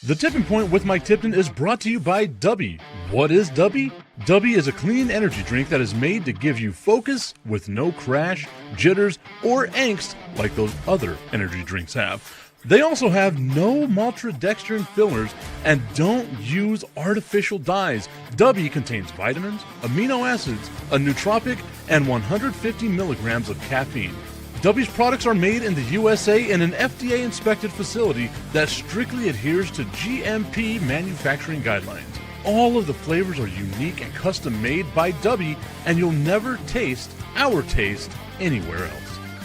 The Tipping Point with Mike Tipton is brought to you by Dubby. What is Dubby? Dubby is a clean energy drink that is made to give you focus with no crash, jitters, or angst like those other energy drinks have. They also have no maltodextrin fillers and don't use artificial dyes. Dubby contains vitamins, amino acids, a nootropic, and 150 milligrams of caffeine. Dubby's products are made in the USA in an FDA-inspected facility that strictly adheres to GMP manufacturing guidelines. All of the flavors are unique and custom-made by Dubby, and you'll never taste our taste anywhere else.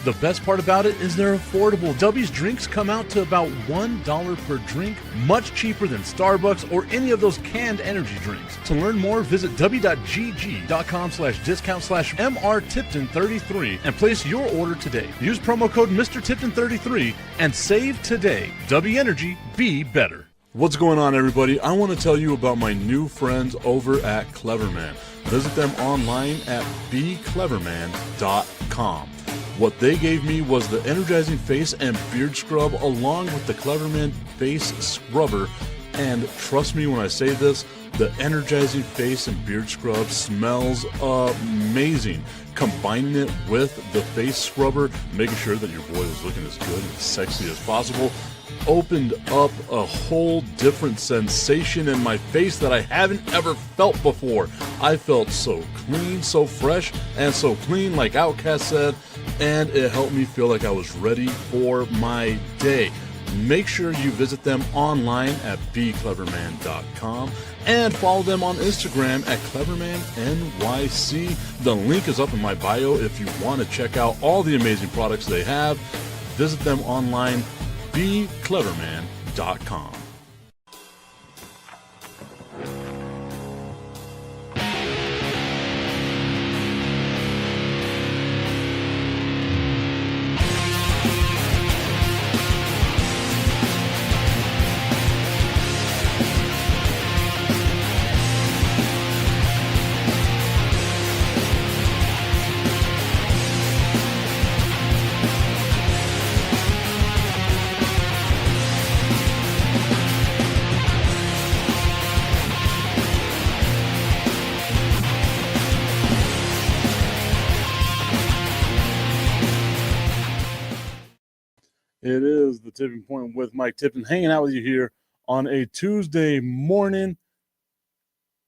The best part about it is they're affordable. Dubby's drinks come out to about $1 per drink, much cheaper than Starbucks or any of those canned energy drinks. To learn more, visit w.gg.com/discount/MRTipton33 and place your order today. Use promo code MrTipton33 and save today. Dubby Energy, be better. What's going on, everybody? I want to tell you about my new friends over at Cleverman. Visit them online at becleverman.com. What they gave me was the energizing face and beard scrub along with the Cleverman face scrubber. And trust me when I say this, the energizing face and beard scrub smells amazing. Combining it with the face scrubber, making sure that your boy was looking as good and sexy as possible, opened up a whole different sensation in my face that I haven't ever felt before. I felt so clean, so fresh, and so clean, like Outcast said, and it helped me feel like I was ready for my day. Make sure you visit them online at becleverman.com and follow them on Instagram at clevermannyc. The link is up in my bio if you want to check out all the amazing products they have. Visit them online, becleverman.com. It is the Tipping Point with Mike Tipton, hanging out with you here on a Tuesday morning.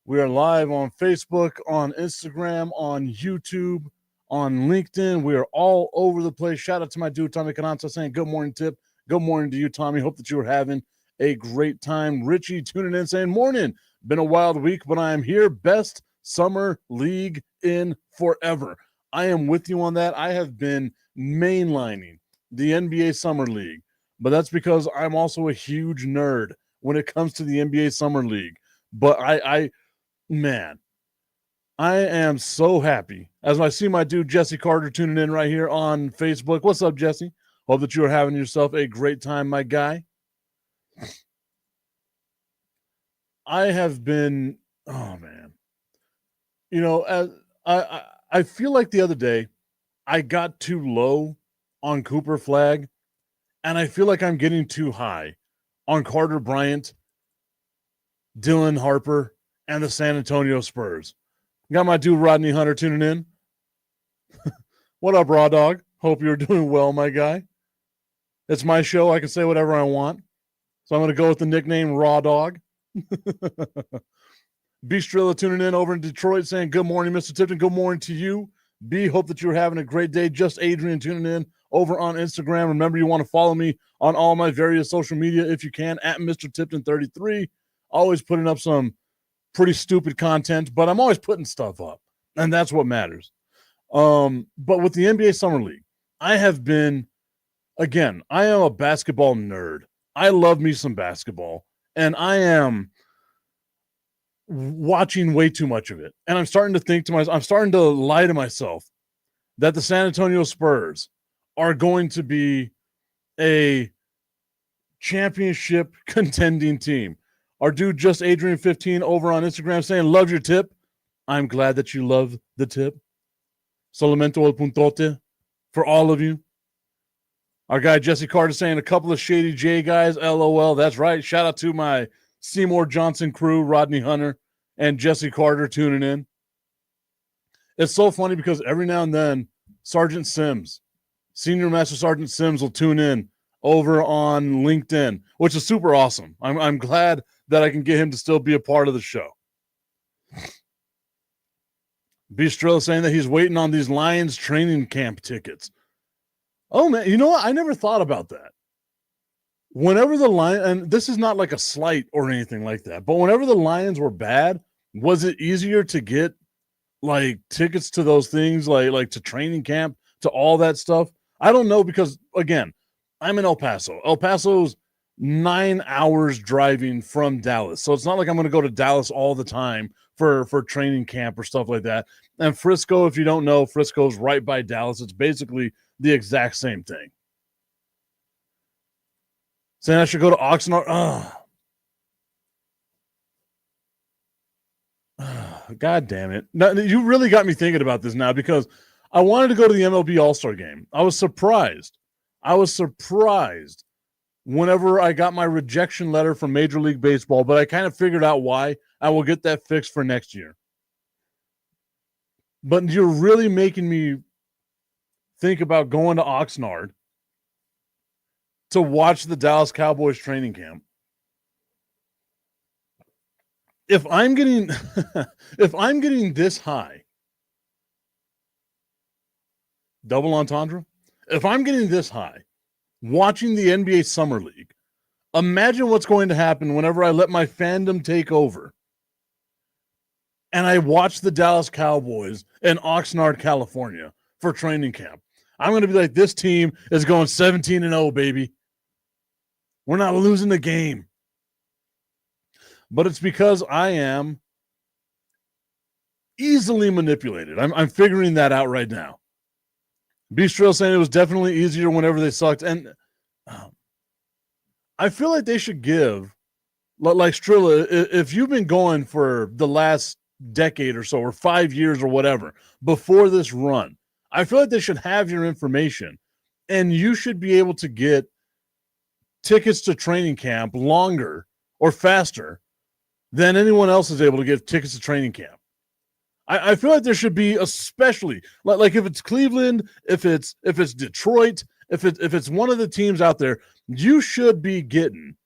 We are live on Facebook, on Instagram, on YouTube, on LinkedIn. We are all over the place. Shout out to my dude, Tommy Cananza, saying good morning, Tip. Good morning to you, Tommy. Hope that you are having a great time. Richie tuning in saying, morning. Been a wild week, but I am here. Best summer league in forever. I am with you on that. I have been mainlining the NBA Summer League, but that's because I'm also a huge nerd when it comes to the NBA Summer League. But I am so happy as I see my dude Jesse Carter tuning in right here on Facebook. What's up, Jesse? Hope that you are having yourself a great time, my guy. I have been, oh man, you know, as I feel like the other day I got too low on Cooper Flagg, and I feel like I'm getting too high on Carter Bryant, Dylan Harper, and the San Antonio Spurs. Got my dude Rodney Hunter tuning in. What up, Raw Dog? Hope you're doing well, my guy. It's my show. I can say whatever I want. So I'm going to go with the nickname Raw Dog. B. Strilla tuning in over in Detroit saying, good morning, Mr. Tipton. Good morning to you. B, hope that you're having a great day. Just Adrian tuning in over on Instagram. Remember, you want to follow me on all my various social media if you can, at Mr. Tipton33. Always putting up some pretty stupid content, but I'm always putting stuff up, and that's what matters. But with the NBA Summer League, I have been, again, I am a basketball nerd. I love me some basketball, and I am watching way too much of it. And I'm starting to think to myself, I'm starting to lie to myself that the San Antonio Spurs are going to be a championship contending team. Our dude, just Adrian15 over on Instagram saying, love your tip. I'm glad that you love the tip. Solamente el puntote for all of you. Our guy Jesse Carter saying a couple of Shady J guys, LOL. That's right. Shout out to my Seymour Johnson crew, Rodney Hunter and Jesse Carter tuning in. It's so funny because every now and then, Sergeant Sims, Senior Master Sergeant Sims will tune in over on LinkedIn, which is super awesome. I'm glad that I can get him to still be a part of the show. Bistro saying that he's waiting on these Lions training camp tickets. Oh, man, you know what? I never thought about that. Whenever the Lions, and this is not like a slight or anything like that, but whenever the Lions were bad, was it easier to get like tickets to those things, like to training camp, to all that stuff? I don't know because, again, I'm in El Paso. El Paso's 9 hours driving from Dallas. So it's not like I'm going to go to Dallas all the time for training camp or stuff like that. And Frisco, if you don't know, Frisco's right by Dallas. It's basically the exact same thing. Saying I should go to Oxnard. God damn it. Now, you really got me thinking about this now because I wanted to go to the MLB All-Star game. I was surprised whenever I got my rejection letter from Major League Baseball, but I kind of figured out why. I will get that fixed for next year. But you're really making me think about going to Oxnard to watch the Dallas Cowboys training camp. If I'm getting this high, double entendre, if I'm getting this high, watching the NBA Summer League, imagine what's going to happen whenever I let my fandom take over and I watch the Dallas Cowboys in Oxnard, California for training camp. I'm going to be like, this team is going 17-0, baby. We're not losing the game. But it's because I am easily manipulated. I'm figuring that out right now. Bistro saying it was definitely easier whenever they sucked. And I feel like they should give, like Strilla, if you've been going for the last decade or so, or 5 years or whatever, before this run, I feel like they should have your information. And you should be able to get tickets to training camp longer or faster than anyone else is able to get tickets to training camp. I feel like there should be, especially like if it's Cleveland, if it's Detroit, if it's one of the teams out there, you should be getting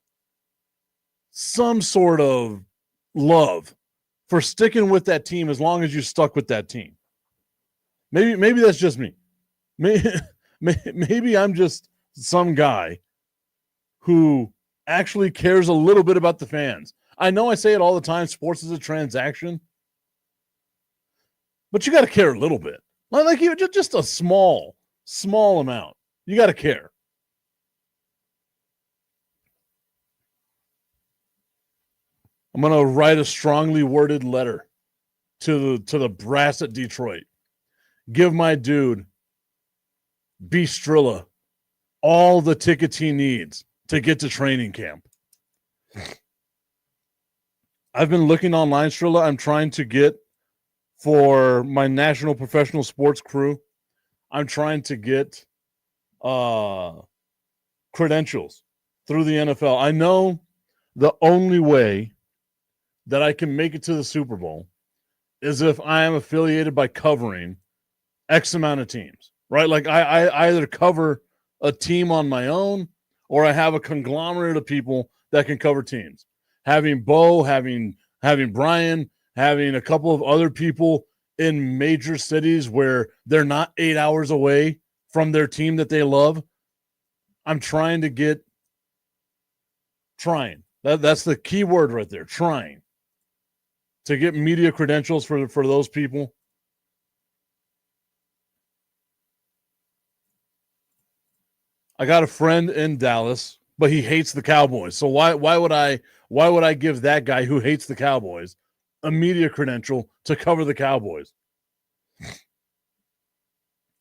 some sort of love for sticking with that team as long as you stuck with that team. Maybe that's just me. Maybe I'm just some guy who actually cares a little bit about the fans. I know I say it all the time, sports is a transaction, but you got to care a little bit. Like just a small amount. You got to care. I'm going to write a strongly worded letter to the brass at Detroit. Give my dude, Bistrilla, all the tickets he needs to get to training camp. I've been looking online, Strilla. I'm trying to get for my national professional sports crew. I'm trying to get credentials through the NFL. I know the only way that I can make it to the Super Bowl is if I am affiliated by covering X amount of teams, right? Like I either cover a team on my own or I have a conglomerate of people that can cover teams. Having Bo, having Brian, having a couple of other people in major cities where they're not 8 hours away from their team that they love. I'm trying to get That's the key word right there, trying to get media credentials for those people. I got a friend in Dallas, but he hates the Cowboys. So why would I give that guy who hates the Cowboys a media credential to cover the Cowboys?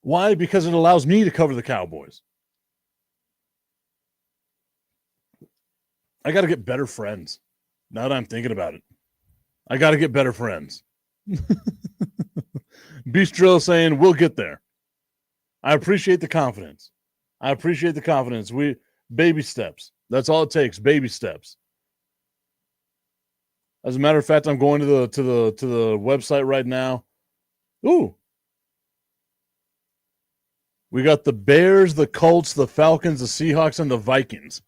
Why? Because it allows me to cover the Cowboys. I got to get better friends. Now that I'm thinking about it, I got to get better friends. Beast Drill saying, we'll get there. I appreciate the confidence. I appreciate the confidence. Baby steps. That's all it takes. Baby steps. As a matter of fact, I'm going to the website right now. Ooh. We got the Bears, the Colts, the Falcons, the Seahawks, and the Vikings.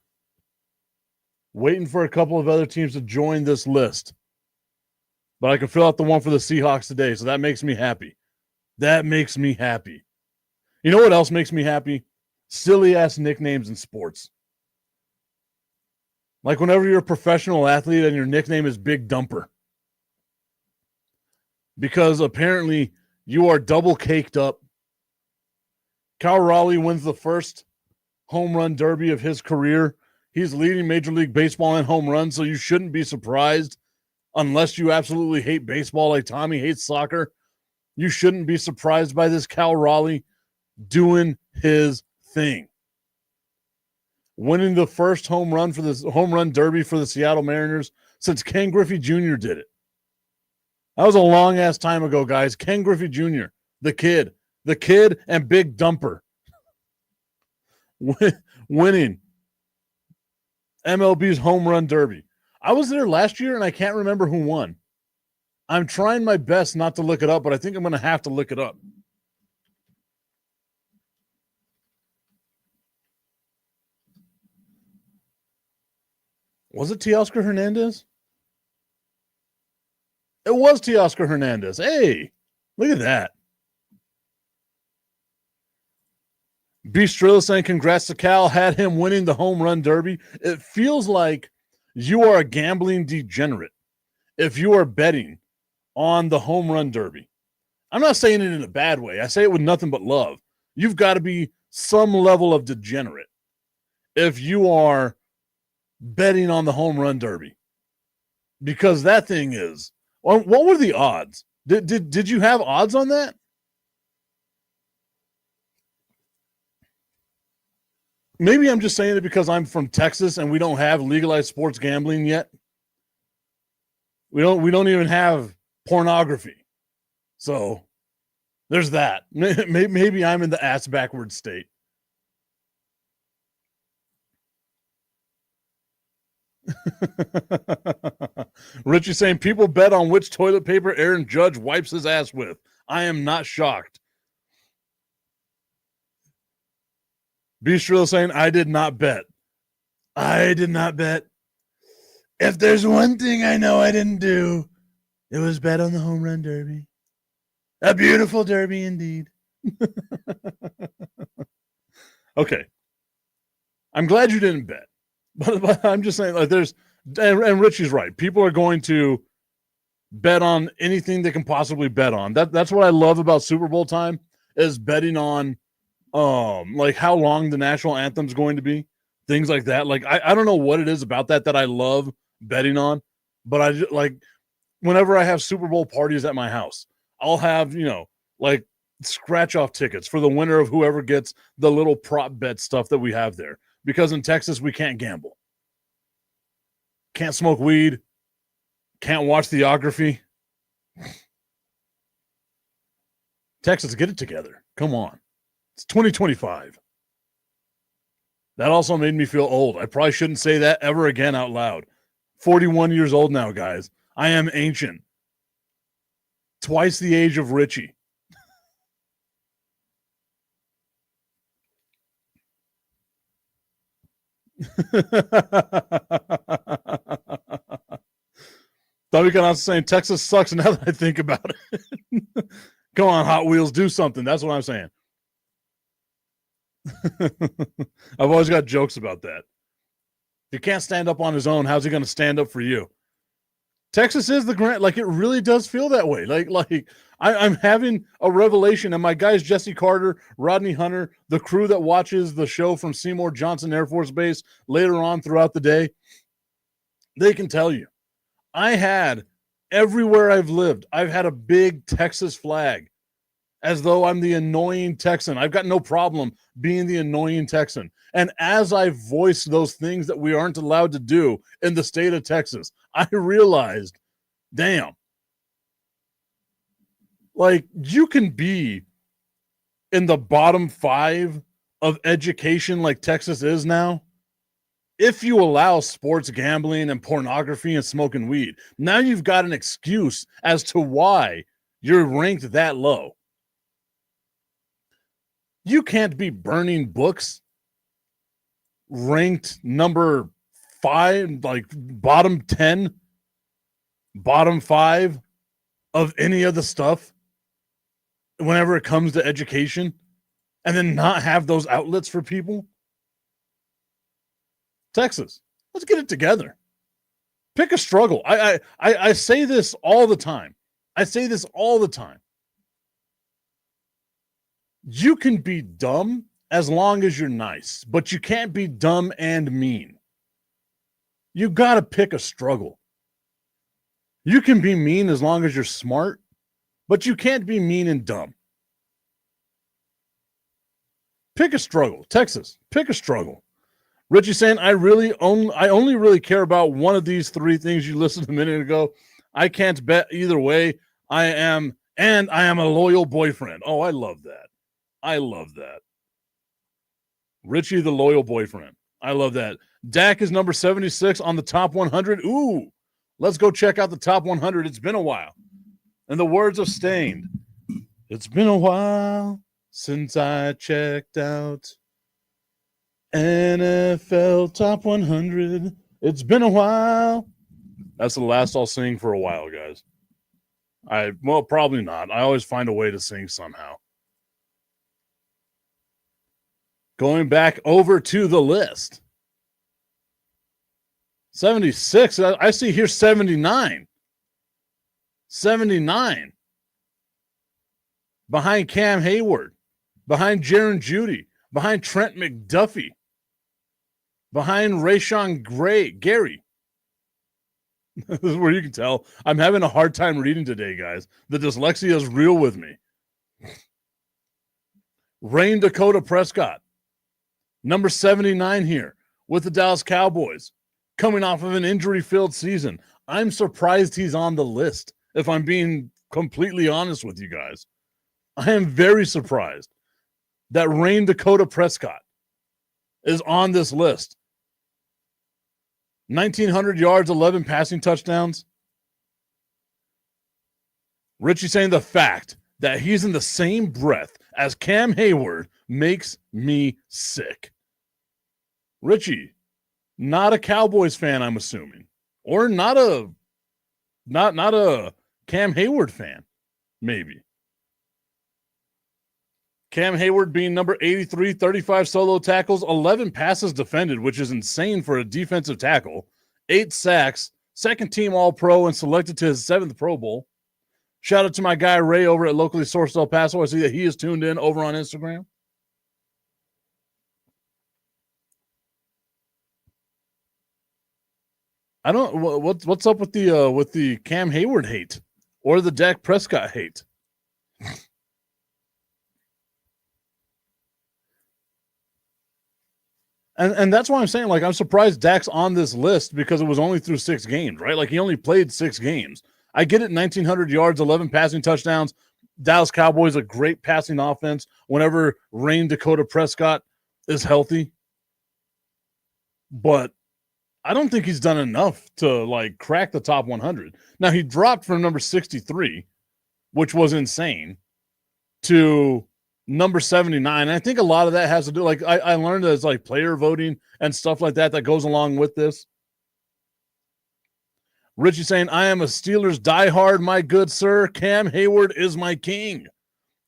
Waiting for a couple of other teams to join this list. But I can fill out the one for the Seahawks today, so that makes me happy. That makes me happy. You know what else makes me happy? Silly-ass nicknames in sports. Like whenever you're a professional athlete and your nickname is Big Dumper. Because apparently you are double caked up. Cal Raleigh wins the first home run derby of his career. He's leading Major League Baseball in home runs, so you shouldn't be surprised unless you absolutely hate baseball like Tommy hates soccer. You shouldn't be surprised by this Cal Raleigh doing his thing. Winning the first home run derby for the Seattle Mariners since Ken Griffey Jr. did it. That was a long ass time ago, guys. Ken Griffey Jr., the kid and Big Dumper winning MLB's home run derby. I was there last year and I can't remember who won. I'm trying my best not to look it up, but I think I'm going to have to look it up. Was it Teoscar Hernandez? It was Teoscar Hernandez. Hey, look at that. B. Strilla saying congrats to Cal, had him winning the home run derby. It feels like you are a gambling degenerate if you are betting on the home run derby. I'm not saying it in a bad way. I say it with nothing but love. You've got to be some level of degenerate if you are betting on the home run derby. Because that thing is, what were the odds? Did you have odds on that? Maybe I'm just saying it because I'm from Texas and we don't have legalized sports gambling yet. We don't even have pornography. So there's that. Maybe I'm in the ass backwards state. Richie saying people bet on which toilet paper Aaron Judge wipes his ass with. I am not shocked. Bistro saying I did not bet. I did not bet. If there's one thing I know I didn't do, it was bet on the home run derby. A beautiful derby indeed. Okay. I'm glad you didn't bet. But I'm just saying, like, and Richie's right. People are going to bet on anything they can possibly bet on. That's what I love about Super Bowl time is betting on, like how long the national anthem's going to be, things like that. Like I don't know what it is about that I love betting on, but I just, like whenever I have Super Bowl parties at my house, I'll have like scratch off tickets for the winner of whoever gets the little prop bet stuff that we have there. Because in Texas, we can't gamble. Can't smoke weed. Can't watch theography. Texas, get it together. Come on. It's 2025. That also made me feel old. I probably shouldn't say that ever again out loud. 41 years old now, guys. I am ancient. Twice the age of Richie. Tommy saying Texas sucks now that I think about it. Come on, Hot Wheels, do something. That's what I'm saying. I've always got jokes about that. If he can't stand up on his own, how's he going to stand up for you? Texas is the grant. Like, it really does feel that way. Like I'm having a revelation, and my guys, Jesse Carter, Rodney Hunter, the crew that watches the show from Seymour Johnson Air Force Base later on throughout the day, they can tell you. I had, everywhere I've lived, I've had a big Texas flag as though I'm the annoying Texan. I've got no problem being the annoying Texan. And as I voiced those things that we aren't allowed to do in the state of Texas, I realized, damn, like you can be in the bottom 5 of education like Texas is now, if you allow sports gambling and pornography and smoking weed, now you've got an excuse as to why you're ranked that low. You can't be burning books ranked number 5, like bottom 10, bottom 5 of any of the stuff whenever it comes to education, and then not have those outlets for people. Texas, let's get it together. Pick a struggle. I say this all the time. You can be dumb as long as you're nice, but you can't be dumb and mean. You got to pick a struggle. You can be mean as long as you're smart, but you can't be mean and dumb. Pick a struggle. Texas, pick a struggle. Richie saying, I only really care about one of these 3 things you listed a minute ago. I can't bet either way. I am a loyal boyfriend. Oh, I love that. Richie, the loyal boyfriend. I love that. Dak is number 76 on the top 100. Ooh, let's go check out the top 100. It's been a while. In the words of Stained, it's been a while since I checked out NFL Top 100. It's been a while. That's the last I'll sing for a while, guys. Probably not. I always find a way to sing somehow. Going back over to the list. 76. I see here 79. 79. Behind Cam Hayward. Behind Jaron Judy. Behind Trent McDuffie. Behind Rashawn Gary. This is where you can tell I'm having a hard time reading today, guys. The dyslexia is real with me. Rain Dakota Prescott. Number 79 here with the Dallas Cowboys. Coming off of an injury-filled season. I'm surprised he's on the list, if I'm being completely honest with you guys. I am very surprised that Rain Dakota Prescott is on this list. 1,900 yards, 11 passing touchdowns. Richie saying the fact that he's in the same breath as Cam Hayward makes me sick. Richie, not a Cowboys fan, I'm assuming, or not a Cam Hayward fan, maybe. Cam Hayward being number 83, 35 solo tackles, 11 passes defended, which is insane for a defensive tackle, 8 sacks, second team All-Pro, and selected to his 7th Pro Bowl. Shout out to my guy Ray over at Locally Sourced El Paso. I see that he is tuned in over on Instagram. I don't what's up with the Cam Hayward hate or the Dak Prescott hate. And that's why I'm saying, like, I'm surprised Dak's on this list because it was only through 6 games, right? Like, he only played 6 games. I get it, 1,900 yards, 11 passing touchdowns. Dallas Cowboys, a great passing offense whenever Rain Dakota Prescott is healthy. But I don't think he's done enough to, like, crack the top 100. Now, he dropped from number 63, which was insane, to number 79. I think a lot of that has to do, like, I learned that it's like player voting and stuff like that goes along with this. Richie saying, I am a Steelers diehard, my good sir. Cam Hayward is my king.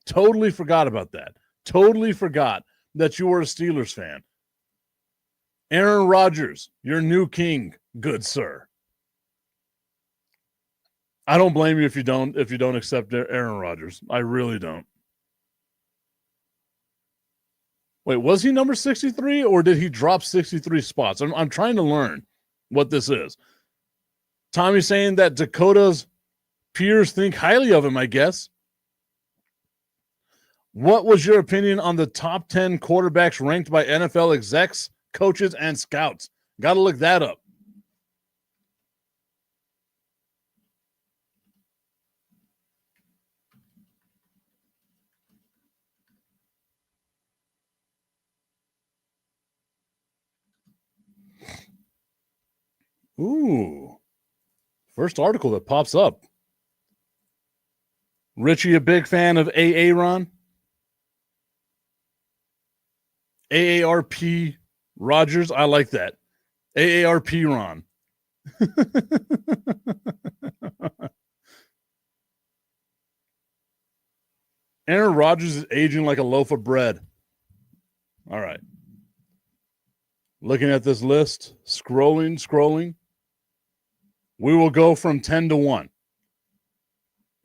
Totally forgot about that. Totally forgot that you were a Steelers fan. Aaron Rodgers, your new king, good sir. I don't blame you if you don't accept Aaron Rodgers. I really don't. Wait, was he number 63 or did he drop 63 spots? I'm trying to learn what this is. Tommy's saying that Dakota's peers think highly of him, I guess. What was your opinion on the top 10 quarterbacks ranked by NFL execs, coaches, and scouts? Got to look that up. Ooh. First article that pops up. Richie, a big fan of Aaron? AARP Rogers? I like that. AARP Ron. Aaron Rodgers is aging like a loaf of bread. All right. Looking at this list, scrolling. We will go from 10 to 1.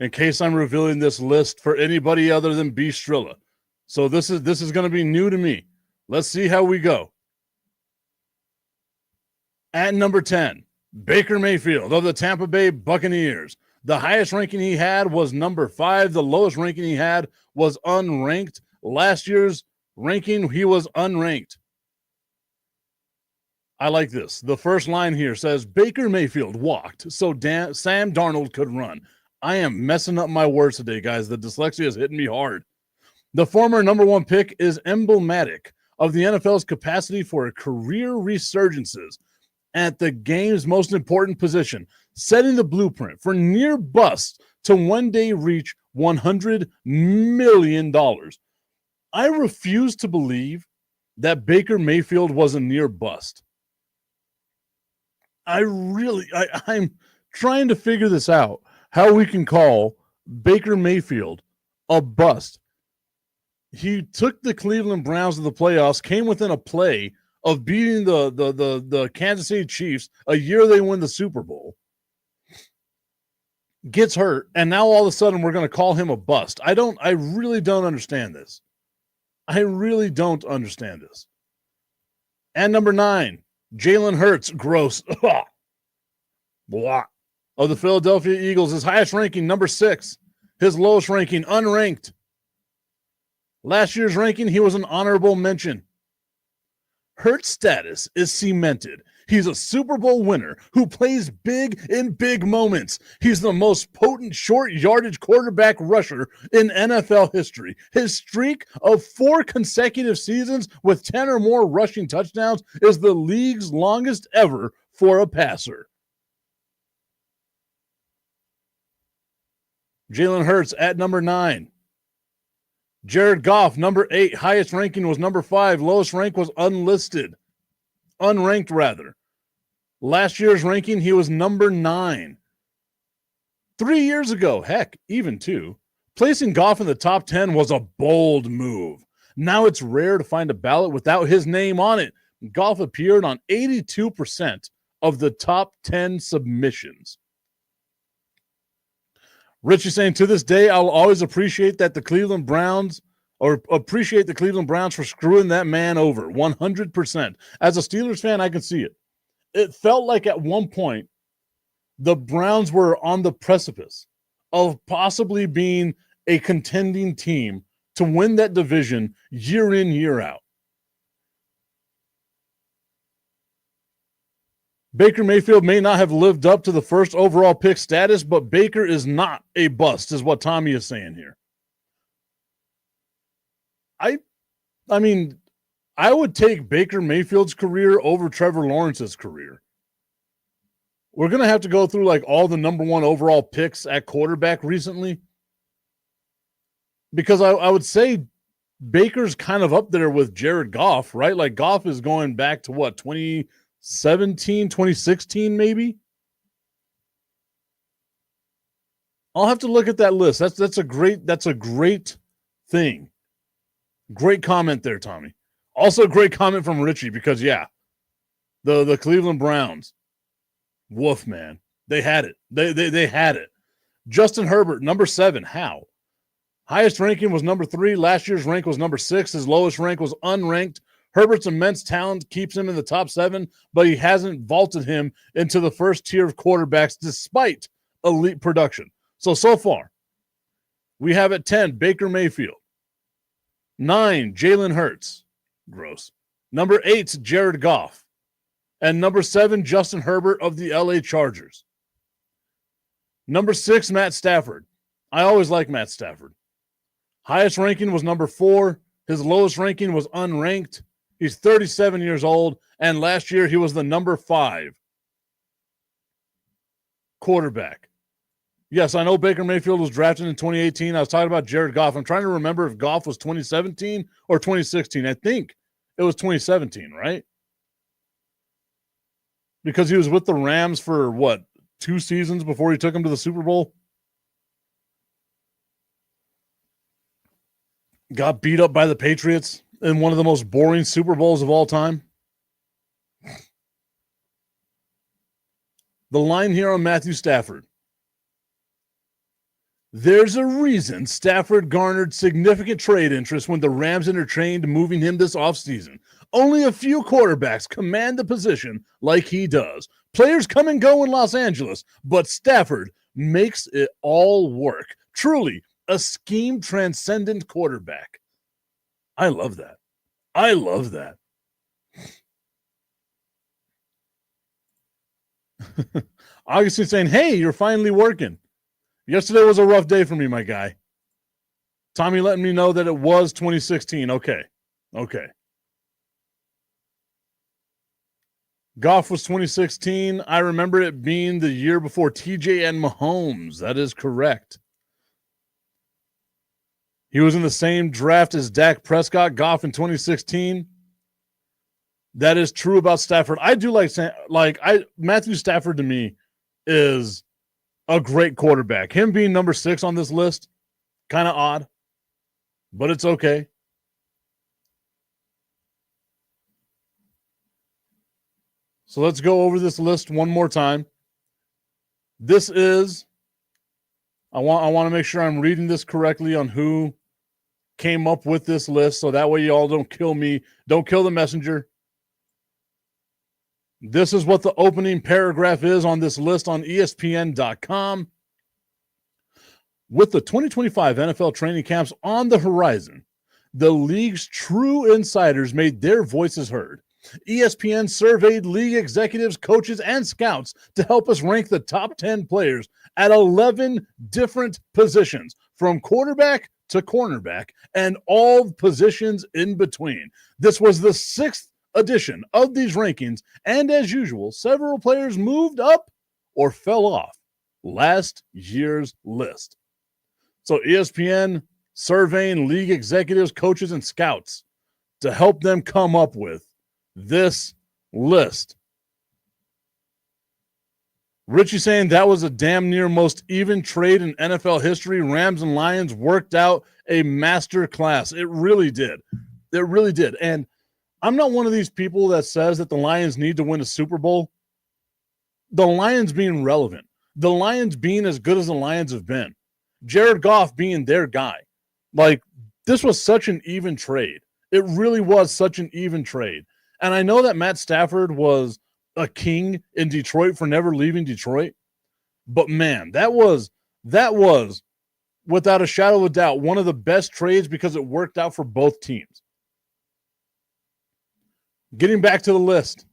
In case I'm revealing this list for anybody other than B. Strilla. So this is going to be new to me. Let's see how we go. At number 10, Baker Mayfield of the Tampa Bay Buccaneers. The highest ranking he had was number 5. The lowest ranking he had was unranked. Last year's ranking, he was unranked. I like this. The first line here says, Baker Mayfield walked so Sam Darnold could run. I am messing up my words today, guys. The dyslexia is hitting me hard. The former number 1 pick is emblematic of the NFL's capacity for career resurgences at the game's most important position, setting the blueprint for near bust to one day reach $100 million. I refuse to believe that Baker Mayfield was a near bust. I'm trying to figure this out, how we can call Baker Mayfield a bust. He took the Cleveland Browns to the playoffs, came within a play of beating the Kansas City Chiefs a year they win the Super Bowl, gets hurt, and now all of a sudden we're going to call him a bust. I really don't understand this. I really don't understand this. And number 9, Jalen Hurts, gross. Of the Philadelphia Eagles, his highest ranking, number 6. His lowest ranking, unranked. Last year's ranking, he was an honorable mention. Hurts' status is cemented. He's a Super Bowl winner who plays big in big moments. He's the most potent short yardage quarterback rusher in NFL history. His streak of 4 consecutive seasons with 10 or more rushing touchdowns is the league's longest ever for a passer. Jalen Hurts at number 9. Jared Goff, number 8. Highest ranking was number 5. Lowest rank was unlisted. Unranked, rather. Last year's ranking, he was number 9. 3 years ago, heck, even 2, placing Goff in the top 10 was a bold move. Now it's rare to find a ballot without his name on it. Goff appeared on 82% of the top 10 submissions. Richie saying, to this day, I'll always appreciate the Cleveland Browns for screwing that man over 100%. As a Steelers fan, I can see it. It felt like at one point the Browns were on the precipice of possibly being a contending team to win that division year in, year out. Baker Mayfield may not have lived up to the first overall pick status, but Baker is not a bust, is what Tommy is saying here. I mean, I would take Baker Mayfield's career over Trevor Lawrence's career. We're going to have to go through like all the number 1 overall picks at quarterback recently, because I would say Baker's kind of up there with Jared Goff, right? Like Goff is going back to what, 2017, 2016 maybe? I'll have to look at that list. That's a great thing. Great comment there, Tommy. Also, great comment from Richie, because yeah, the Cleveland Browns, woof, man, they had it. They had it. Justin Herbert, number 7. How? Highest ranking was number 3. Last year's rank was number 6. His lowest rank was unranked. Herbert's immense talent keeps him in the top 7, but he hasn't vaulted him into the first tier of quarterbacks despite elite production. So far, we have at 10, Baker Mayfield. 9, Jalen Hurts. Gross. Number 8, Jared Goff. And number 7, Justin Herbert of the LA Chargers. Number 6, Matt Stafford. I always like Matt Stafford. Highest ranking was number 4. His lowest ranking was unranked. He's 37 years old, and last year he was the number 5. quarterback. Yes, I know Baker Mayfield was drafted in 2018. I was talking about Jared Goff. I'm trying to remember if Goff was 2017 or 2016. I think it was 2017, right? Because he was with the Rams for, 2 seasons before he took him to the Super Bowl? Got beat up by the Patriots in one of the most boring Super Bowls of all time. The line here on Matthew Stafford. There's a reason Stafford garnered significant trade interest when the Rams entertained moving him this offseason. Only a few quarterbacks command the position like he does. Players come and go in Los Angeles, but Stafford makes it all work. Truly, a scheme-transcendent quarterback. I love that. I love that. Augustine saying, hey, you're finally working. Yesterday was a rough day for me, my guy. Tommy letting me know that it was 2016. Okay. Goff was 2016. I remember it being the year before TJ and Mahomes. That is correct. He was in the same draft as Dak Prescott, Goff in 2016. That is true about Stafford. I do Matthew Stafford to me is a great quarterback. Him being number 6 on this list, kind of odd, but it's okay. So let's go over this list one more time. This is, I want to make sure I'm reading this correctly on who came up with this list, so that way you all don't kill me. Don't kill the messenger. This is what the opening paragraph is on this list on ESPN.com. With the 2025 NFL training camps on the horizon, the league's true insiders made their voices heard. ESPN surveyed league executives, coaches, and scouts to help us rank the top 10 players at 11 different positions, from quarterback to cornerback and all positions in between. This was the 6th edition of these rankings, and as usual, several players moved up or fell off last year's list. So ESPN surveying league executives, coaches, and scouts to help them come up with this list. Richie saying that was a damn near most even trade in NFL history. Rams and Lions worked out a master class. It really did. It really did. And I'm not one of these people that says that the Lions need to win a Super Bowl. The Lions being relevant. The Lions being as good as the Lions have been. Jared Goff being their guy. This was such an even trade. It really was such an even trade. And I know that Matt Stafford was a king in Detroit for never leaving Detroit. But man, that was without a shadow of a doubt one of the best trades because it worked out for both teams. Getting back to the list.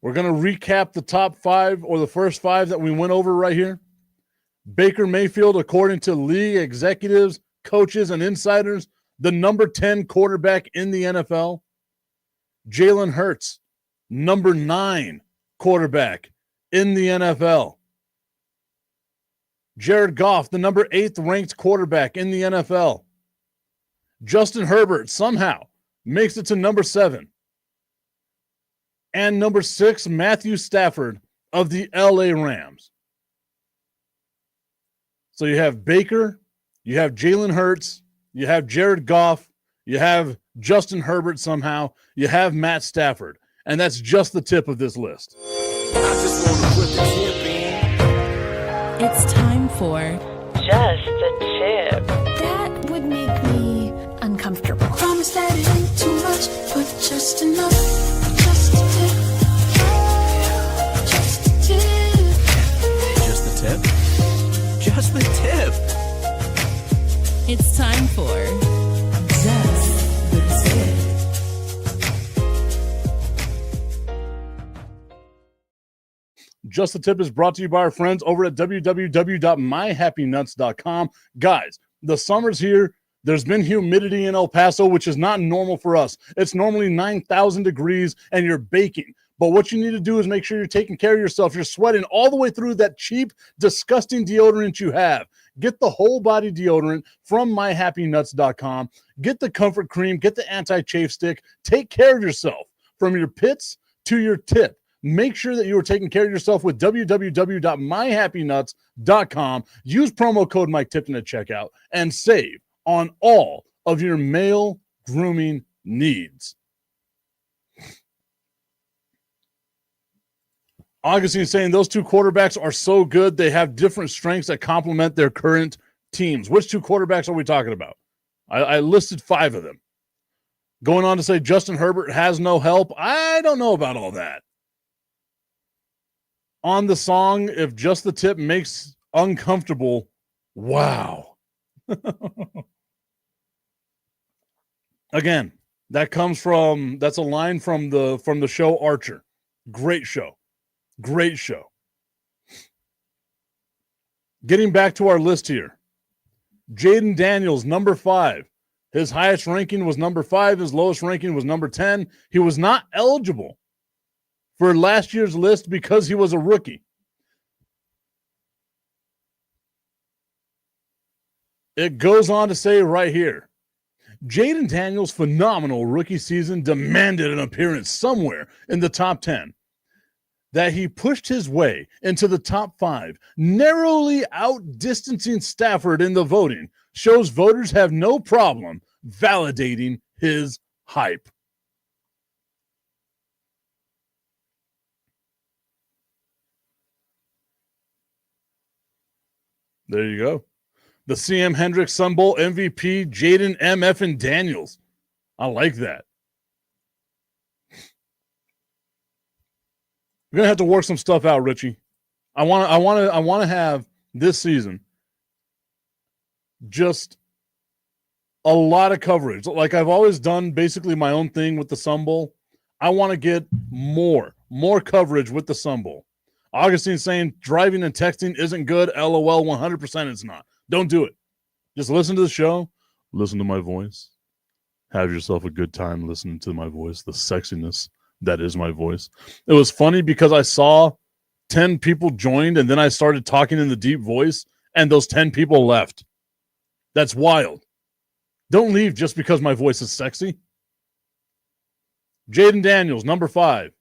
We're going to recap the top 5 or the first 5 that we went over right here. Baker Mayfield, according to league executives, coaches, and insiders, the number 10 quarterback in the NFL. Jalen Hurts, number 9 quarterback in the NFL. Jared Goff, the number 8th ranked quarterback in the NFL. Justin Herbert somehow makes it to number 7. And number 6, Matthew Stafford of the LA Rams. So you have Baker, you have Jalen Hurts, you have Jared Goff, you have Justin Herbert somehow, you have Matt Stafford. And that's just the tip of this list. I just want to put the tip in. It's time for Just the Tip. That would make me uncomfortable. Promise that it ain't too much, but just enough. Just a tip. Just a tip. Just the tip. Just the tip. It's time for Just the Tip. Just the Tip is brought to you by our friends over at www.myhappynuts.com. Guys, the summer's here. There's been humidity in El Paso, which is not normal for us. It's normally 9,000 degrees and you're baking. But what you need to do is make sure you're taking care of yourself. You're sweating all the way through that cheap, disgusting deodorant you have. Get the whole body deodorant from myhappynuts.com. Get the comfort cream. Get the anti-chafe stick. Take care of yourself from your pits to your tip. Make sure that you are taking care of yourself with www.myhappynuts.com. Use promo code Mike Tipton at checkout and save on all of your male grooming needs. Augustine saying those two quarterbacks are so good, they have different strengths that complement their current teams. Which two quarterbacks are we talking about? I listed 5 of them. Going on to say Justin Herbert has no help. I don't know about all that. On the song, if just the tip makes uncomfortable, wow. Again, that's a line from the show Archer. Great show. Great show. Getting back to our list here. Jaden Daniels, number 5. His highest ranking was number 5. His lowest ranking was number 10. He was not eligible for last year's list because he was a rookie. It goes on to say right here, Jaden Daniels' phenomenal rookie season demanded an appearance somewhere in the top 10. That he pushed his way into the top 5, narrowly outdistancing Stafford in the voting, shows voters have no problem validating his hype. There you go. The CM Hendricks Sun Bowl MVP, Jaden MF and Daniels. I like that. We're gonna have to work some stuff out, Richie. I want to have this season just a lot of coverage. Like I've always done, basically my own thing with the Sun Bowl. I want to get more coverage with the Sun Bowl. Augustine saying driving and texting isn't good. LOL, 100% it's not. Don't do it. Just listen to the show. Listen to my voice. Have yourself a good time listening to my voice, the sexiness that is my voice. It was funny because I saw 10 people joined and then I started talking in the deep voice and those 10 people left. That's wild. Don't leave just because my voice is sexy. Jaden Daniels, number 5.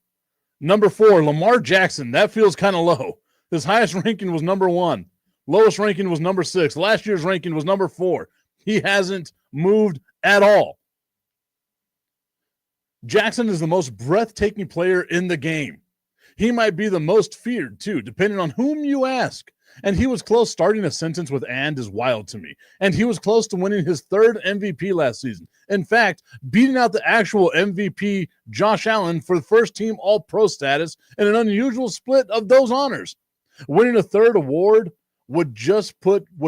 Number 4, Lamar Jackson. That feels kind of low. His highest ranking was number 1. Lowest ranking was number 6. Last year's ranking was number 4. He hasn't moved at all. Jackson is the most breathtaking player in the game. He might be the most feared, too, depending on whom you ask. And he was close. Starting a sentence with "and" is wild to me. And he was close to winning his 3rd MVP last season. In fact, beating out the actual MVP, Josh Allen, for the first team All-Pro status in an unusual split of those honors. Winning a 3rd award would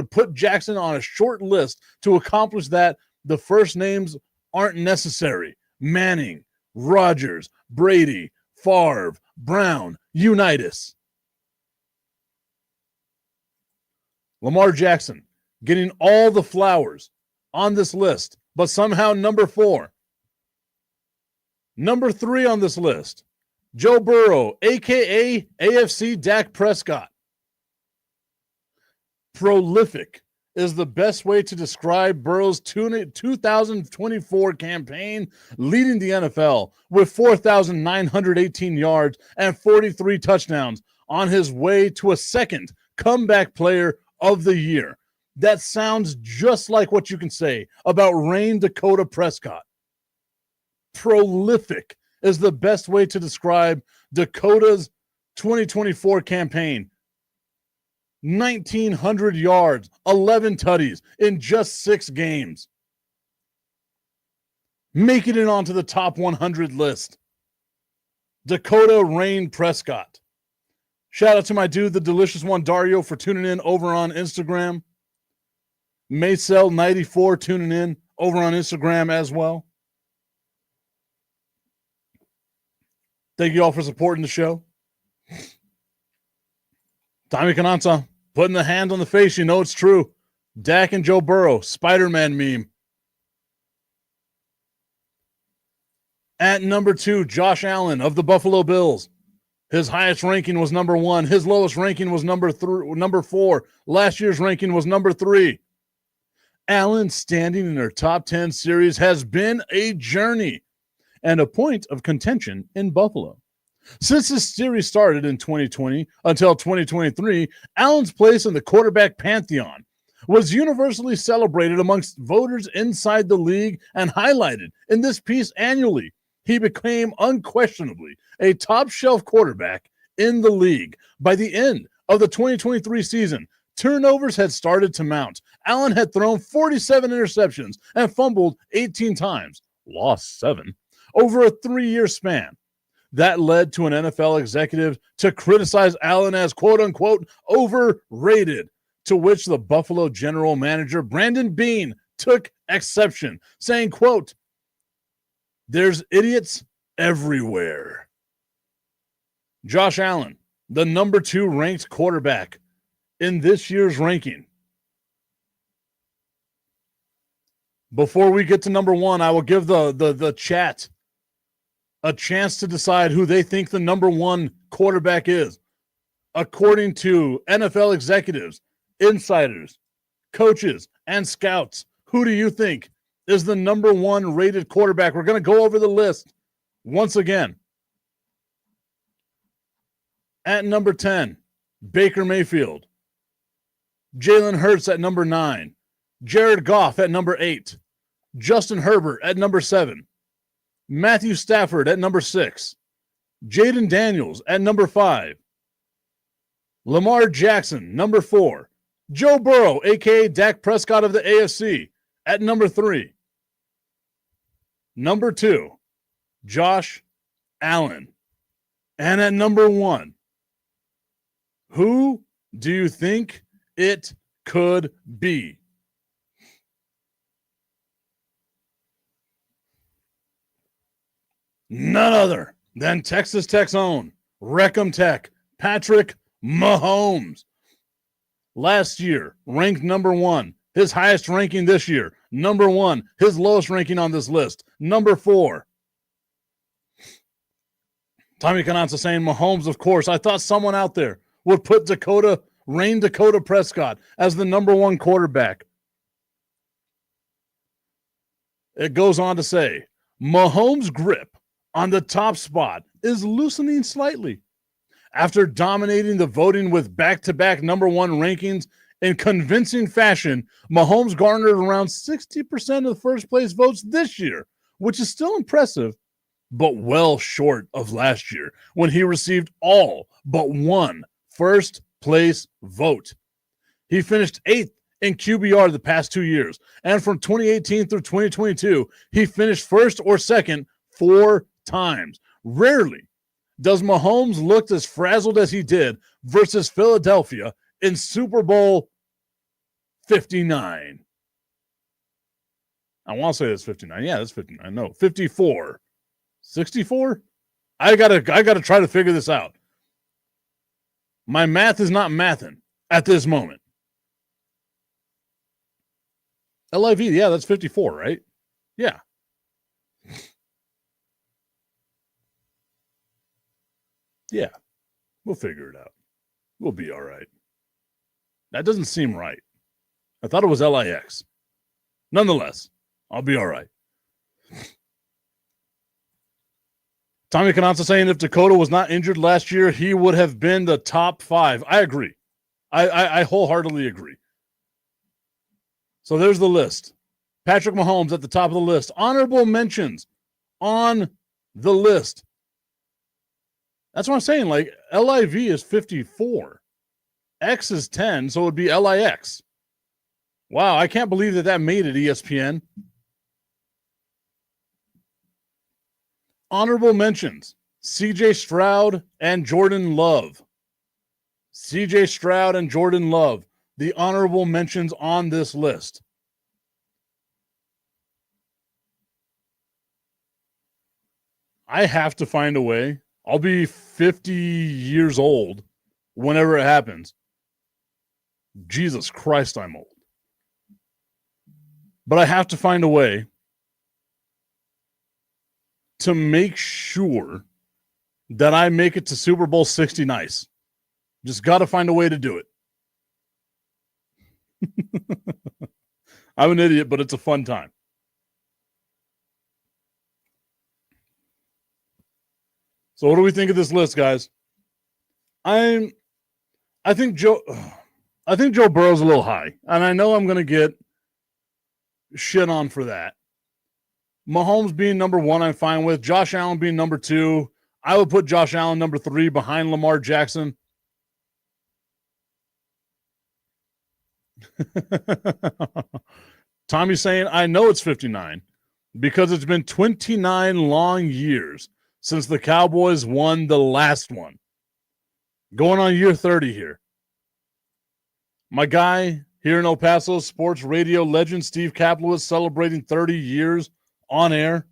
put Jackson on a short list to accomplish that. The first names aren't necessary. Manning, Rodgers, Brady, Favre, Brown, Unitas. Lamar Jackson getting all the flowers on this list, but somehow number 4. Number 3 on this list, Joe Burrow, a.k.a. AFC Dak Prescott. Prolific is the best way to describe Burrow's 2024 campaign, leading the NFL with 4,918 yards and 43 touchdowns on his way to a 2nd comeback player of the year. That sounds just like what you can say about Rain Dakota Prescott. Prolific is the best way to describe Dakota's 2024 campaign. 1,900 yards, 11 tutties in just 6 games. Making it onto the top 100 list. Dakota Rain Prescott. Shout out to my dude, the delicious one, Dario, for tuning in over on Instagram. Maysell94 tuning in over on Instagram as well. Thank you all for supporting the show. Tommy Kanansa, putting the hand on the face, you know it's true. Dak and Joe Burrow, Spider-Man meme. At number 2, Josh Allen of the Buffalo Bills. His highest ranking was number 1. His lowest ranking was number 4. Last year's ranking was number 3. Allen standing in their top 10 series has been a journey and a point of contention in Buffalo. Since this series started in 2020 until 2023, Allen's place in the quarterback pantheon was universally celebrated amongst voters inside the league and highlighted in this piece annually. He became unquestionably a top-shelf quarterback in the league. By the end of the 2023 season, turnovers had started to mount. Allen had thrown 47 interceptions and fumbled 18 times, lost 7, over a 3-year span. That led to an NFL executive to criticize Allen as quote-unquote overrated, to which the Buffalo general manager, Brandon Beane, took exception, saying, quote, "There's idiots everywhere." Josh Allen, the number 2 ranked quarterback in this year's ranking. Before we get to number 1, I will give the chat a chance to decide who they think the number 1 quarterback is. According to NFL executives, insiders, coaches, and scouts, who do you think is the number 1 rated quarterback? We're going to go over the list once again. At number 10, Baker Mayfield. Jalen Hurts at number 9. Jared Goff at number 8. Justin Herbert at number 7. Matthew Stafford at number 6. Jaden Daniels at number 5. Lamar Jackson, number 4. Joe Burrow, a.k.a. Dak Prescott of the AFC, at number 3. Number 2, Josh Allen. And at number 1, who do you think it could be? None other than Texas Tech's own Wreckham Tech, Patrick Mahomes. Last year, ranked number 1. His highest ranking this year, number 1. His lowest ranking on this list, number 4. Tommy Cananza saying Mahomes, of course. I thought someone out there would put Dakota Prescott as the number 1 quarterback. It goes on to say, Mahomes' grip on the top spot is loosening slightly. After dominating the voting with back-to-back number 1 rankings in convincing fashion, Mahomes garnered around 60% of the first-place votes this year, which is still impressive, but well short of last year when he received all but 1 first-place vote. He finished 8th in QBR the past 2 years, and from 2018 through 2022, he finished 1st or 2nd 4 times. Rarely does Mahomes look as frazzled as he did versus Philadelphia in Super Bowl 59. I want to say that's 59. Yeah, that's 59. No, 54. 64? I gotta try to figure this out. My math is not mathing at this moment. LIV, yeah, that's 54, right? Yeah. Yeah, we'll figure it out. We'll be all right. That doesn't seem right. I thought it was LIX. Nonetheless, I'll be all right. Tommy Cananza saying if Dakota was not injured last year, he would have been the top 5. I agree. I wholeheartedly agree. So there's the list. Patrick Mahomes at the top of the list. Honorable mentions on the list. That's what I'm saying. Like, LIV is 54. X is 10, so it would be LIX. Wow, I can't believe that made it, ESPN. Honorable mentions. CJ Stroud and Jordan Love. CJ Stroud and Jordan Love. The honorable mentions on this list. I have to find a way. I'll be 50 years old whenever it happens. Jesus Christ, I'm old. But I have to find a way to make sure that I make it to Super Bowl 60 nice. Just got to find a way to do it. I'm an idiot, but it's a fun time. So what do we think of this list, guys? I think Joe Burrow's a little high, and I know I'm going to get shit on for that. Mahomes being number 1, I'm fine with. Josh Allen being number 2. I would put Josh Allen number 3 behind Lamar Jackson. Tommy's saying, I know it's 59 because it's been 29 long years since the Cowboys won the last one. Going on year 30 here. My guy here in El Paso, sports radio legend Steve Kaplowitz celebrating 30 years on air.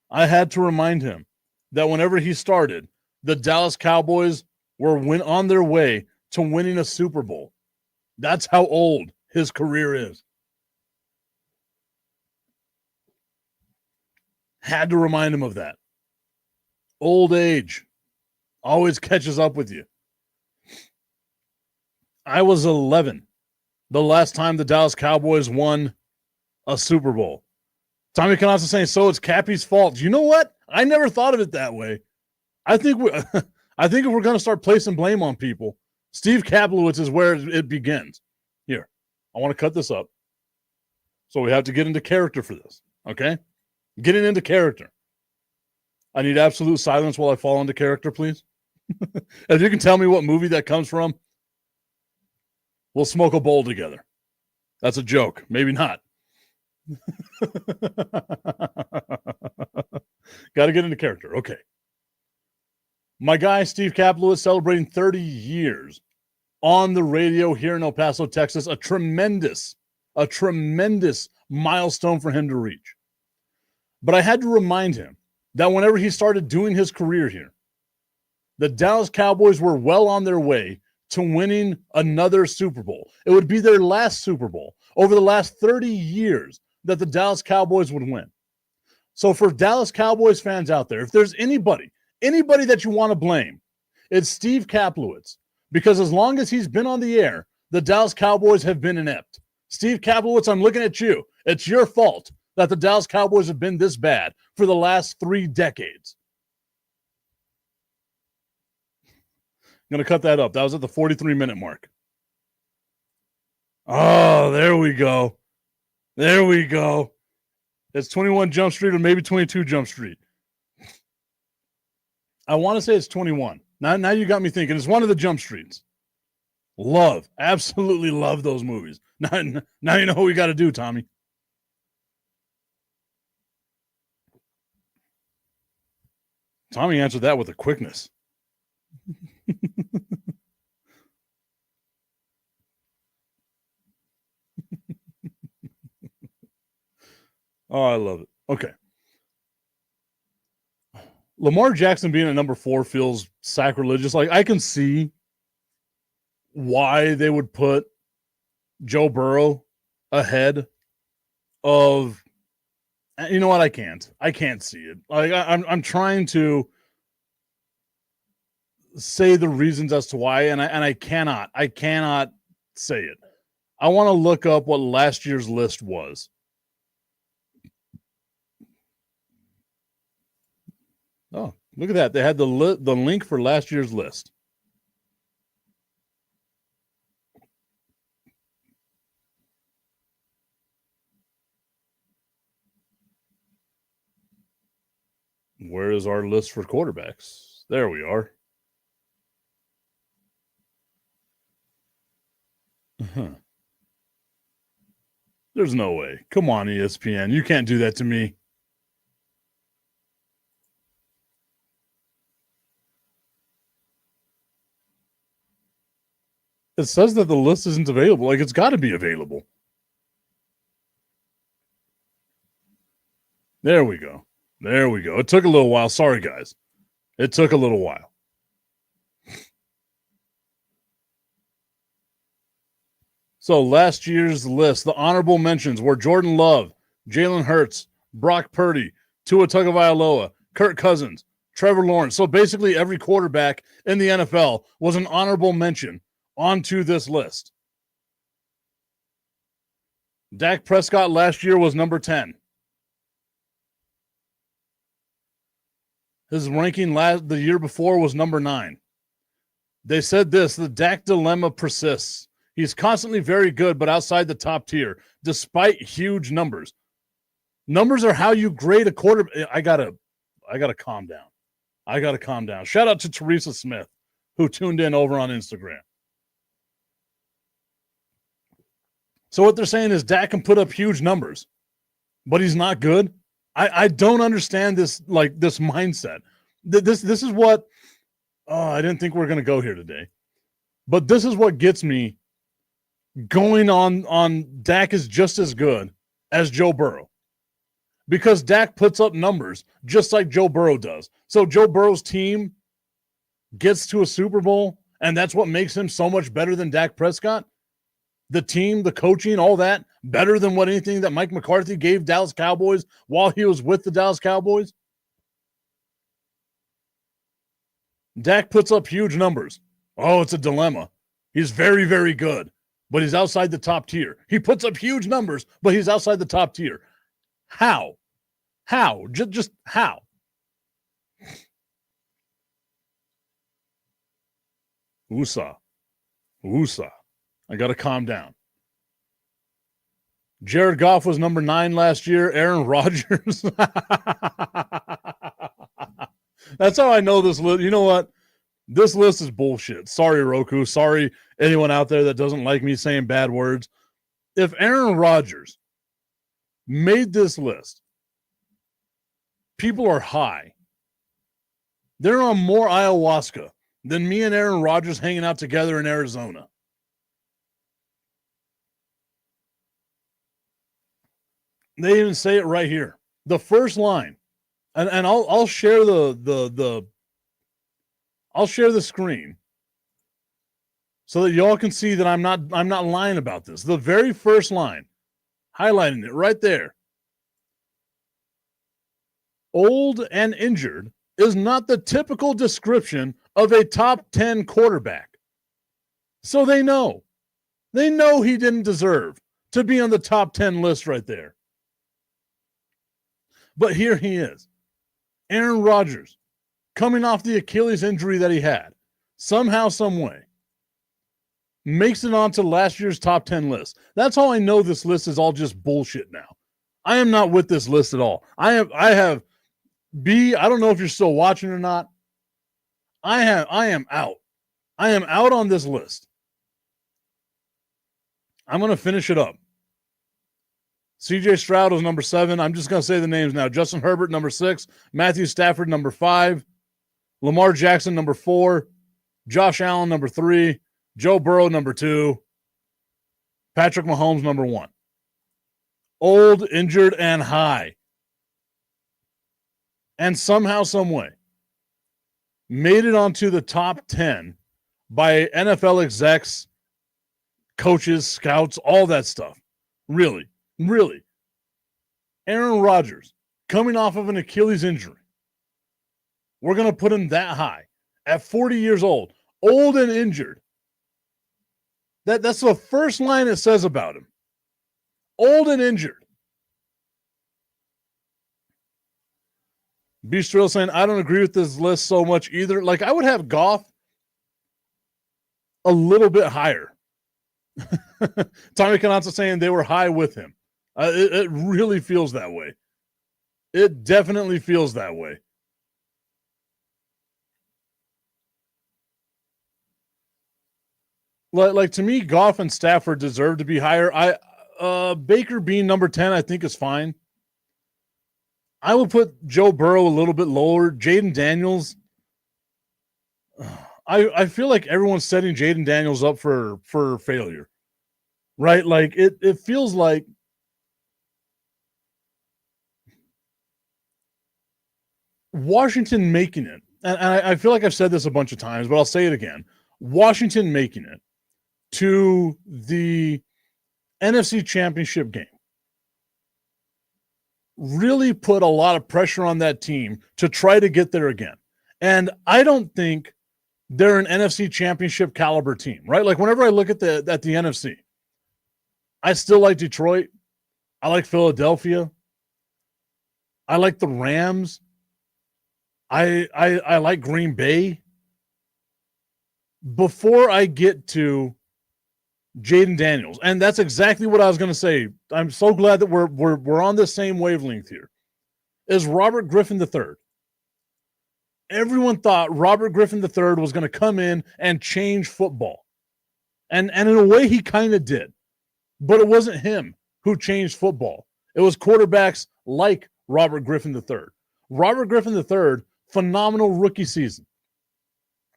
I had to remind him that whenever he started, the Dallas Cowboys were on their way to winning a Super Bowl. That's how old his career is. Had to remind him of that. Old age always catches up with you. I was 11 the last time the Dallas Cowboys won a Super Bowl. Tommy Canassa saying, so it's Cappy's fault. You know what? I never thought of it that way. I think if we're going to start placing blame on people, Steve Kaplowitz is where it begins. Here, I want to cut this up. So we have to get into character for this, okay? Getting into character. I need absolute silence while I fall into character, please. If you can tell me what movie that comes from, we'll smoke a bowl together. That's a joke. Maybe not. Got to get into character. Okay. My guy, Steve Kaplowitz, celebrating 30 years on the radio here in El Paso, Texas. A tremendous milestone for him to reach. But I had to remind him that whenever he started doing his career here, the Dallas Cowboys were well on their way to winning another Super Bowl. It would be their last Super Bowl over the last 30 years that the Dallas Cowboys would win. So for Dallas Cowboys fans out there, if there's anybody that you want to blame, it's Steve Kaplowitz. Because as long as he's been on the air, the Dallas Cowboys have been inept. Steve Kaplowitz, I'm looking at you. It's your fault that the Dallas Cowboys have been this bad for the last 3 decades. I'm going to cut that up. That was at the 43-minute mark. Oh, there we go. There we go. It's 21 Jump Street or maybe 22 Jump Street. I want to say it's 21. Now you got me thinking. It's one of the Jump Streets. Absolutely love those movies. Now you know what we got to do, Tommy. Tommy answered that with a quickness. Oh, I love it. Okay. Lamar Jackson being at number 4 feels sacrilegious. Like, I can see why they would put Joe Burrow ahead of, you know what? I can't see it. Like, I'm trying to say the reasons as to why, and I cannot say it. I want to look up what last year's list was. Oh, look at that. They had the link for last year's list. Where is our list for quarterbacks? There we are. There's no way. Come on, ESPN. You can't do that to me. It says that the list isn't available. Like, it's got to be available. There we go. It took a little while. Sorry, guys. It took a little while. So last year's list, the honorable mentions were Jordan Love, Jalen Hurts, Brock Purdy, Tua Tagovailoa, Kirk Cousins, Trevor Lawrence. So basically every quarterback in the NFL was an honorable mention onto this list. Dak Prescott last year was number 10. His ranking the year before was number 9. They said this, the Dak dilemma persists. He's constantly very good, but outside the top tier, despite huge numbers. Numbers are how you grade a quarterback. I gotta calm down. I gotta calm down. Shout out to Teresa Smith, who tuned in over on Instagram. So what they're saying is Dak can put up huge numbers, but he's not good. I don't understand this mindset. This is what I didn't think we were going to go here today. But this is what gets me going on Dak is just as good as Joe Burrow. Because Dak puts up numbers just like Joe Burrow does. So Joe Burrow's team gets to a Super Bowl, and that's what makes him so much better than Dak Prescott. The team, the coaching, all that, better than what anything that Mike McCarthy gave Dallas Cowboys while he was with the Dallas Cowboys. Dak puts up huge numbers. Oh, it's a dilemma. He's very, very good, but he's outside the top tier. He puts up huge numbers, but he's outside the top tier. How? How? Just how? Woosah. I got to calm down. Jared Goff was number 9 last year. Aaron Rodgers. That's how I know this list. You know what? This list is bullshit. Sorry, Roku. Sorry, anyone out there that doesn't like me saying bad words. If Aaron Rodgers made this list, people are high. They're on more ayahuasca than me and Aaron Rodgers hanging out together in Arizona. They even say it right here. The first line, and I'll share I'll share the screen so that y'all can see that I'm not lying about this. The very first line, highlighting it right there. Old and injured is not the typical description of a top 10 quarterback. So they know. They know he didn't deserve to be on the top 10 list right there. But here he is. Aaron Rodgers, coming off the Achilles injury that he had, somehow, some way, makes it onto last year's top 10 list. That's how I know this list is all just bullshit now. I am not with this list at all. I have B, I don't know if you're still watching or not. I am out. I am out on this list. I'm going to finish it up. CJ Stroud was number 7. I'm just going to say the names now. Justin Herbert, number 6. Matthew Stafford, number 5. Lamar Jackson, number 4. Josh Allen, number 3. Joe Burrow, number 2. Patrick Mahomes, number 1. Old, injured, and high. And somehow, some way, made it onto the top 10 by NFL execs, coaches, scouts, all that stuff. Really. Aaron Rodgers, coming off of an Achilles injury. We're going to put him that high at 40 years old and injured. That's the first line it says about him. Old and injured. Bistro saying, I don't agree with this list so much either. Like, I would have Goff a little bit higher. Tommy Canazza saying they were high with him. It really feels that way. It definitely feels that way. Like to me, Goff and Stafford deserve to be higher. Baker being number 10, I think is fine. I will put Joe Burrow a little bit lower. Jaden Daniels. I feel like everyone's setting Jaden Daniels up for failure. Right? Like it feels like Washington making it, and I feel like I've said this a bunch of times, but I'll say it again. Washington making it to the NFC Championship game really put a lot of pressure on that team to try to get there again. And I don't think they're an NFC championship caliber team, right? Like whenever I look at the NFC, I still like Detroit. I like Philadelphia. I like the Rams. I like Green Bay. Before I get to Jaden Daniels, and that's exactly what I was going to say. I'm so glad that we're on the same wavelength here. Is Robert Griffin III. Everyone thought Robert Griffin III was going to come in and change football. And in a way, he kind of did. But it wasn't him who changed football. It was quarterbacks like Robert Griffin III. Robert Griffin III, phenomenal rookie season.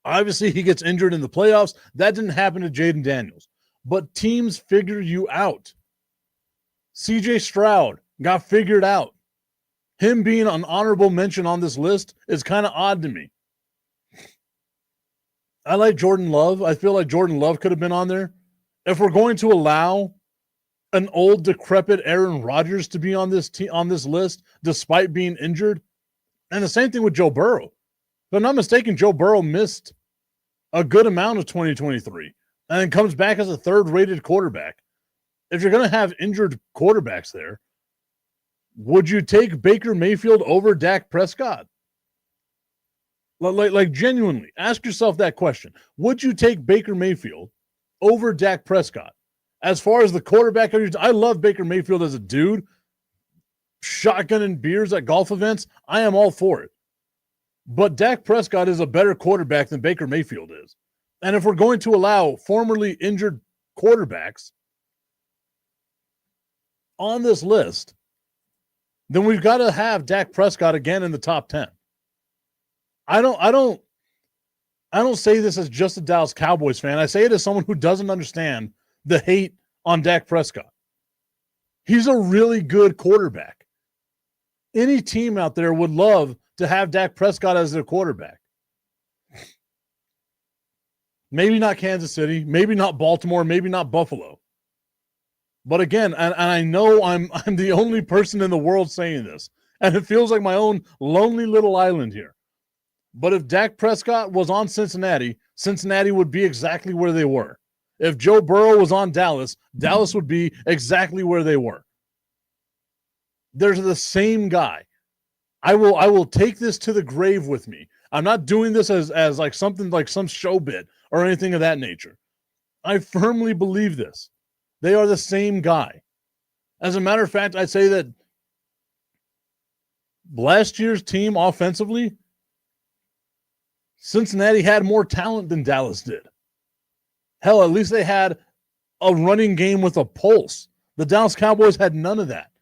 Obviously, he gets injured in the playoffs. That didn't happen to Jaden Daniels. But teams figure you out. CJ Stroud got figured out. Him being an honorable mention on this list is kind of odd to me. I like Jordan Love. I feel like Jordan Love could have been on there. If we're going to allow an old, decrepit Aaron Rodgers to be on this list, despite being injured, and the same thing with Joe Burrow. If I'm not mistaken, Joe Burrow missed a good amount of 2023 and then comes back as a third-rated quarterback. If you're going to have injured quarterbacks there, would you take Baker Mayfield over Dak Prescott? Like genuinely, ask yourself that question. Would you take Baker Mayfield over Dak Prescott? As far as the quarterback, I love Baker Mayfield as a dude. Shotgunning beers at golf events, I am all for it. But Dak Prescott is a better quarterback than Baker Mayfield is. And if we're going to allow formerly injured quarterbacks on this list, then we've got to have Dak Prescott again in the top 10. I don't say this as just a Dallas Cowboys fan. I say it as someone who doesn't understand the hate on Dak Prescott. He's a really good quarterback. Any team out there would love to have Dak Prescott as their quarterback. Maybe not Kansas City, maybe not Baltimore, maybe not Buffalo. But again, and I know I'm the only person in the world saying this, and it feels like my own lonely little island here. But if Dak Prescott was on Cincinnati, Cincinnati would be exactly where they were. If Joe Burrow was on Dallas, Dallas would be exactly where they were. They're the same guy. I will take this to the grave with me. I'm not doing this as like something like some show bit or anything of that nature. I firmly believe this. They are the same guy. As a matter of fact, I'd say that last year's team offensively, Cincinnati had more talent than Dallas did. Hell, at least they had a running game with a pulse. The Dallas Cowboys had none of that.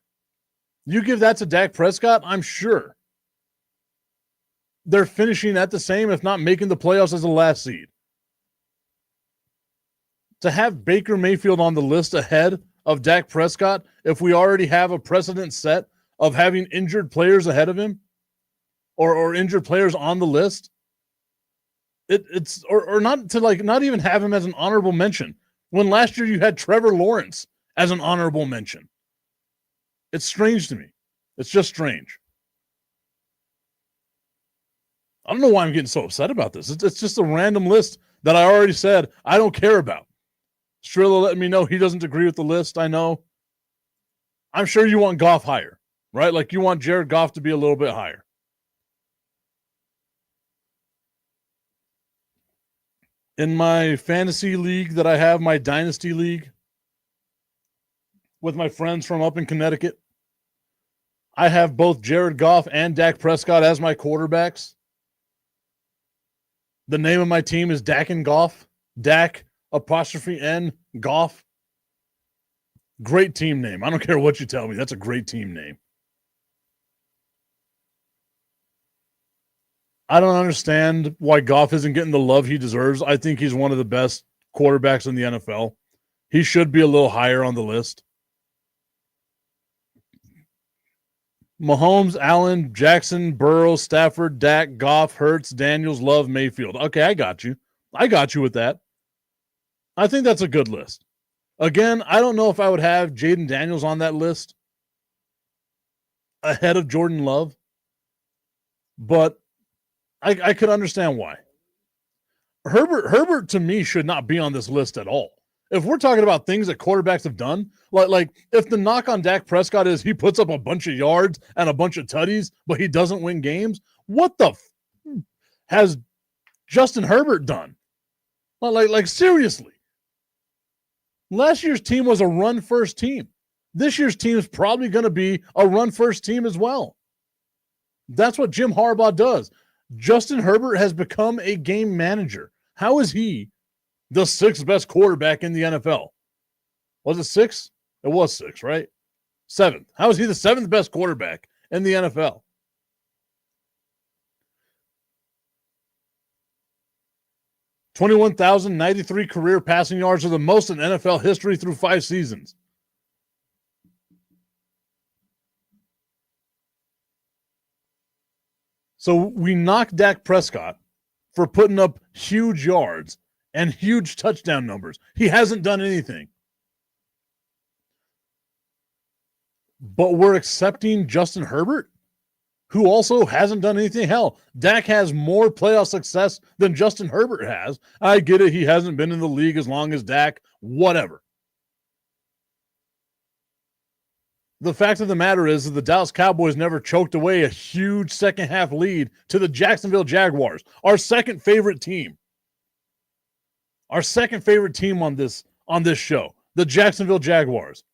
You give that to Dak Prescott, I'm sure they're finishing at the same, if not making the playoffs as the last seed. To have Baker Mayfield on the list ahead of Dak Prescott, if we already have a precedent set of having injured players ahead of him or injured players on the list, it's not to like not even have him as an honorable mention when last year you had Trevor Lawrence as an honorable mention. It's strange to me. It's just strange. I don't know why I'm getting so upset about this. It's just a random list that I already said I don't care about. Strilla letting me know he doesn't agree with the list. I know. I'm sure you want Goff higher, right? Like you want Jared Goff to be a little bit higher. In my fantasy league that I have, my dynasty league, with my friends from up in Connecticut, I have both Jared Goff and Dak Prescott as my quarterbacks. The name of my team is Dak and Goff. Dak apostrophe N Goff. Great team name. I don't care what you tell me. That's a great team name. I don't understand why Goff isn't getting the love he deserves. I think he's one of the best quarterbacks in the NFL. He should be a little higher on the list. Mahomes, Allen, Jackson, Burrow, Stafford, Dak, Goff, Hurts, Daniels, Love, Mayfield. Okay, I got you. I got you with that. I think that's a good list. Again, I don't know if I would have Jaden Daniels on that list. ahead of Jordan Love, but I could understand why. Herbert to me should not be on this list at all. If we're talking about things that quarterbacks have done, like if the knock on Dak Prescott is he puts up a bunch of yards and a bunch of tutties, but he doesn't win games, what the has Justin Herbert done? Like seriously. Last year's team was a run-first team. This year's team is probably going to be a run-first team as well. That's what Jim Harbaugh does. Justin Herbert has become a game manager. How is he the sixth best quarterback in the NFL? Was it six? It was six, right? Seventh. How is he the seventh best quarterback in the NFL? $21,093 career passing yards are the most in NFL history through 5 seasons. So we knocked Dak Prescott for putting up huge yards and huge touchdown numbers. He hasn't done anything. But we're accepting Justin Herbert, who also hasn't done anything. Hell, Dak has more playoff success than Justin Herbert has. I get it. He hasn't been in the league as long as Dak, whatever. The fact of the matter is that the Dallas Cowboys never choked away a huge second half lead to the Jacksonville Jaguars, our second favorite team. Our second favorite team on this show, the Jacksonville Jaguars.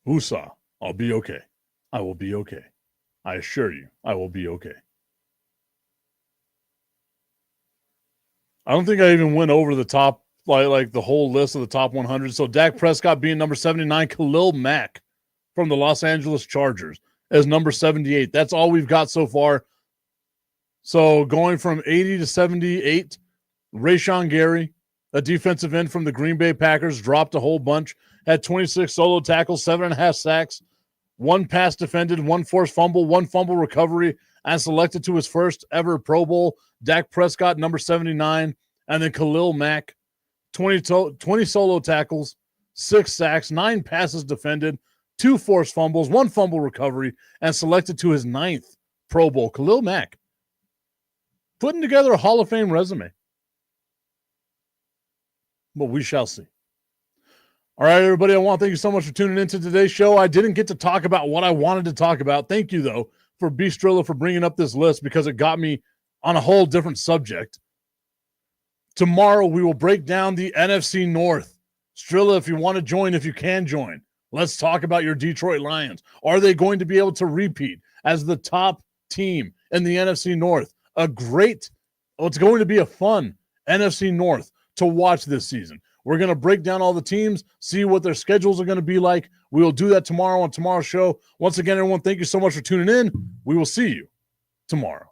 Woosah, I'll be okay. I will be okay. I assure you, I will be okay. I don't think I even went over the top, like the whole list of the top 100. So Dak Prescott being number 79, Khalil Mack from the Los Angeles Chargers as number 78. That's all we've got so far. So going from 80 to 78, Rashawn Gary, a defensive end from the Green Bay Packers, dropped a whole bunch, had 26 solo tackles, 7.5 sacks, 1 pass defended, 1 forced fumble, 1 fumble recovery, and selected to his first ever Pro Bowl. Dak Prescott, number 79, and then Khalil Mack, 20 solo tackles, 6 sacks, 9 passes defended, 2 forced fumbles, 1 fumble recovery, and selected to his 9th Pro Bowl. Khalil Mack putting together a Hall of Fame resume. But we shall see. All right, everybody, I want to thank you so much for tuning into today's show. I didn't get to talk about what I wanted to talk about. Thank you, though, for B. Strilla for bringing up this list because it got me on a whole different subject. Tomorrow, we will break down the NFC North. Strilla, if you want to join, if you can join, let's talk about your Detroit Lions. Are they going to be able to repeat as the top team in the NFC North? It's going to be a fun NFC North to watch this season. We're going to break down all the teams, see what their schedules are going to be like. We will do that tomorrow on tomorrow's show. Once again, everyone, thank you so much for tuning in. We will see you tomorrow.